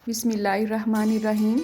बिस्मिल्लाहिर्रहमानिर्रहीम।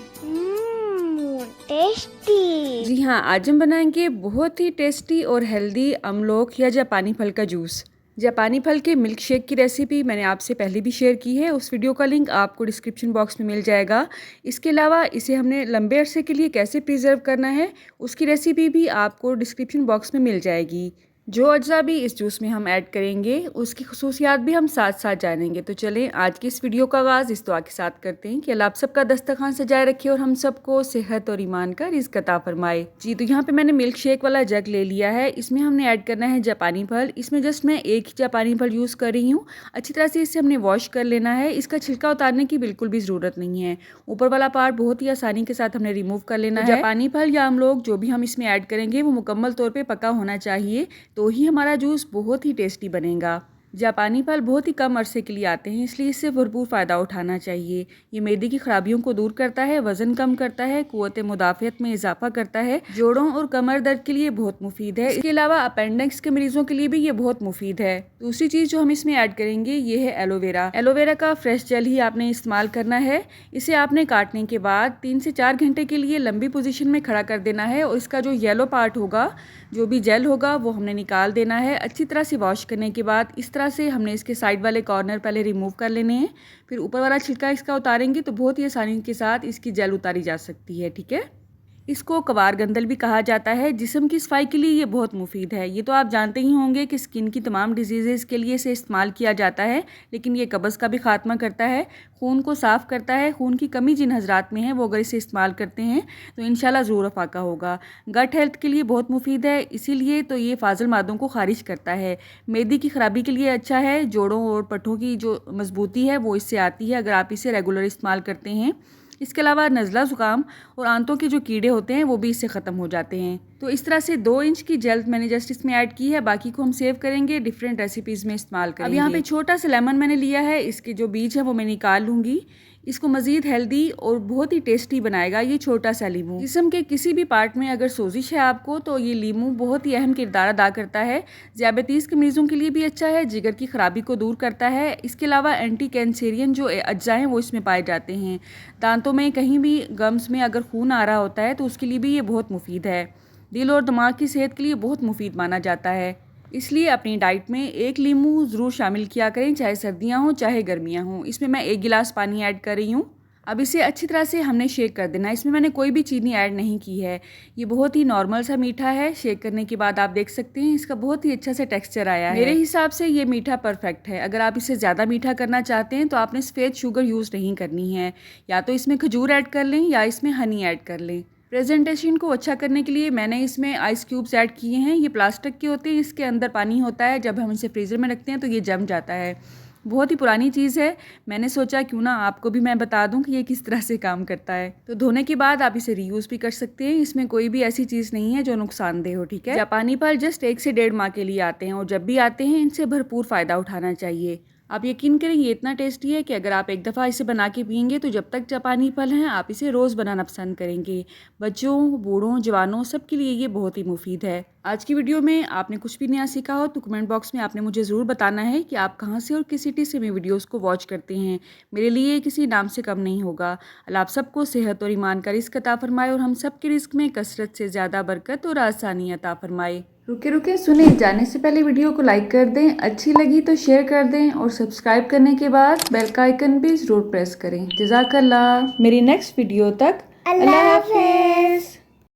टेस्टी। जी हाँ, आज हम बनाएंगे बहुत ही टेस्टी और हेल्दी अमलोख या जापानी फल का जूस। जापानी फल के मिल्क शेक की रेसिपी मैंने आपसे पहले भी शेयर की है, उस वीडियो का लिंक आपको डिस्क्रिप्शन बॉक्स में मिल जाएगा। इसके अलावा इसे हमने लंबे अरसे के लिए कैसे प्रिजर्व करना है उसकी रेसिपी भी आपको डिस्क्रिप्शन बॉक्स में मिल जाएगी। जो अज्जा भी इस जूस में हम ऐड करेंगे उसकी खुसूसियात भी हम साथ साथ जानेंगे। तो चलें आज की इस वीडियो का आगाज़ इस दुआ के साथ करते हैं कि अल्लाह आप सबका दस्तरखान सजाए रखे और हम सबको सेहत और ईमान का रिज़्क अता फरमाए। जी, तो यहाँ पे मैंने मिल्क शेक वाला जग ले लिया है। इसमें हमने ऐड करना है जापानी फल। इसमें जस्ट मैं एक ही जापानी फल यूज़ कर रही हूँ। अच्छी तरह से इसे हमने वॉश कर लेना है। इसका छिलका उतारने की बिल्कुल भी ज़रूरत नहीं है। ऊपर वाला पार्ट बहुत ही आसानी के साथ हमने रिमूव कर लेना है। जापानी फल या अमलोख जो भी हम इसमें ऐड करेंगे वो मुकम्मल तौर पर पका होना चाहिए, तो ही हमारा जूस बहुत ही टेस्टी बनेगा। जापानी फल बहुत ही कम अरसे के लिए आते हैं, इसलिए इससे भरपूर फ़ायदा उठाना चाहिए। ये मैदे की खराबियों को दूर करता है, वज़न कम करता है, क़ुव्वत मुदाफ़ियत में इजाफा करता है, जोड़ों और कमर दर्द के लिए बहुत मुफीद है। इसके अलावा अपेंडिक्स के मरीजों के लिए भी ये बहुत मुफीद है। दूसरी चीज़ जो हम इसमें ऐड करेंगे ये है एलोवेरा। एलोवेरा का फ्रेश जेल ही आपने इस्तेमाल करना है। इसे आपने काटने के बाद 3 से 4 घंटे के लिए लंबी पोजीशन में खड़ा कर देना है और इसका जो येलो पार्ट होगा, जो भी जेल होगा, वो हमने निकाल देना है। अच्छी तरह से वॉश करने के बाद इस तरह से हमने इसके साइड वाले कॉर्नर पहले रिमूव कर लेने हैं, फिर ऊपर वाला छिलका इसका उतारेंगे तो बहुत ही आसानी के साथ इसकी जेल उतारी जा सकती है। ठीक है, इसको कवार गंदल भी कहा जाता है। जिस्म की सफाई के लिए ये बहुत मुफीद है। ये तो आप जानते ही होंगे कि स्किन की तमाम डिजीज़ के लिए इसे इस्तेमाल किया जाता है, लेकिन ये कब्ज़ का भी खात्मा करता है, खून को साफ़ करता है। खून की कमी जिन हजरात में है वो अगर इसे इस्तेमाल करते हैं तो इंशाल्लाह ज़रूर अफाका होगा। गट हेल्थ के लिए बहुत मुफीद है, इसीलिए तो ये फाजिल मादों को खारिज करता है। मैदे की खराबी के लिए अच्छा है। जोड़ों और पट्ठों की जो मजबूती है वो इससे आती है अगर आप इसे रेगुलर इस्तेमाल करते हैं। इसके अलावा नज़ला ज़ुकाम और आंतों के जो कीड़े होते हैं वो भी इससे ख़त्म हो जाते हैं। तो इस तरह से 2 इंच की जेल मैंने जस्ट इसमें ऐड की है, बाकी को हम सेव करेंगे, डिफरेंट रेसिपीज़ में इस्तेमाल करेंगे। अब यहाँ पे छोटा सा लेमन मैंने लिया है, इसके जो बीज है वो मैं निकाल लूँगी। इसको मज़ीद हेल्दी और बहुत ही टेस्टी बनाएगा ये छोटा सा लीमू। जिस्म के किसी भी पार्ट में अगर सोजिश है आपको तो ये लीमू बहुत ही अहम किरदार अदा करता है। ज़ियाबतीस के मरीजों के लिए भी अच्छा है, जिगर की खराबी को दूर करता है। इसके अलावा एंटी कैंसरियन जो अज्जा हैं वो इसमें पाए जाते हैं। दांतों में कहीं भी गम्स में अगर खून आ रहा होता है तो उसके लिए भी ये बहुत मुफीद है। दिल और दिमाग की सेहत के लिए बहुत मुफीद माना जाता है, इसलिए अपनी डाइट में एक लीमू ज़रूर शामिल किया करें, चाहे सर्दियां हों चाहे गर्मियां हों। इसमें मैं 1 गिलास पानी ऐड कर रही हूँ। अब इसे अच्छी तरह से हमने शेक कर देना है। इसमें मैंने कोई भी चीनी ऐड नहीं की है। ये बहुत ही नॉर्मल सा मीठा है। शेक करने के बाद आप देख सकते हैं इसका बहुत ही अच्छा सा टेक्सचर आया है। मेरे हिसाब से ये मीठा परफेक्ट है। अगर आप इसे ज़्यादा मीठा करना चाहते हैं तो आपने सफ़ेद शुगर यूज़ नहीं करनी है। या तो इसमें खजूर ऐड कर लें या इसमें हनी ऐड कर लें। प्रेजेंटेशन को अच्छा करने के लिए मैंने इसमें आइस क्यूब्स ऐड किए हैं। ये प्लास्टिक के होते हैं, इसके अंदर पानी होता है, जब हम इसे फ्रीज़र में रखते हैं तो ये जम जाता है। बहुत ही पुरानी चीज़ है, मैंने सोचा क्यों ना आपको भी मैं बता दूं कि ये किस तरह से काम करता है। तो धोने के बाद आप इसे रीयूज़ भी कर सकते हैं। इसमें कोई भी ऐसी चीज़ नहीं है जो नुकसानदेह हो। ठीक है, जापानी फल जस्ट 1 से 1.5 माह के लिए आते हैं और जब भी आते हैं इनसे भरपूर फ़ायदा उठाना चाहिए। आप यकीन करें ये इतना टेस्टी है कि अगर आप एक दफ़ा इसे बना के पियेंगे तो जब तक जापानी फल हैं आप इसे रोज़ बनाना पसंद करेंगे। बच्चों, बूढ़ों, जवानों सब के लिए ये बहुत ही मुफीद है। आज की वीडियो में आपने कुछ भी नया सीखा हो तो कमेंट बॉक्स में आपने मुझे ज़रूर बताना है कि आप कहाँ से और किस सिटी से मेरे वीडियोज़ को वॉच करते हैं। मेरे लिए किसी नाम से कम नहीं होगा। अल्लाह आप सबको सेहत और ईमान का रिज़्क अता फरमाए और हम सब के रिज़्क में कसरत से ज़्यादा बरकत और आसानी अता फरमाए। रुके रुके सुने, जाने से पहले वीडियो को लाइक कर दें, अच्छी लगी तो शेयर कर दें और सब्सक्राइब करने के बाद बेल का आइकन भी ज़रूर प्रेस करें। जज़ाकल्लाह। मेरी नेक्स्ट वीडियो तक अल्लाह हाफ़िज़।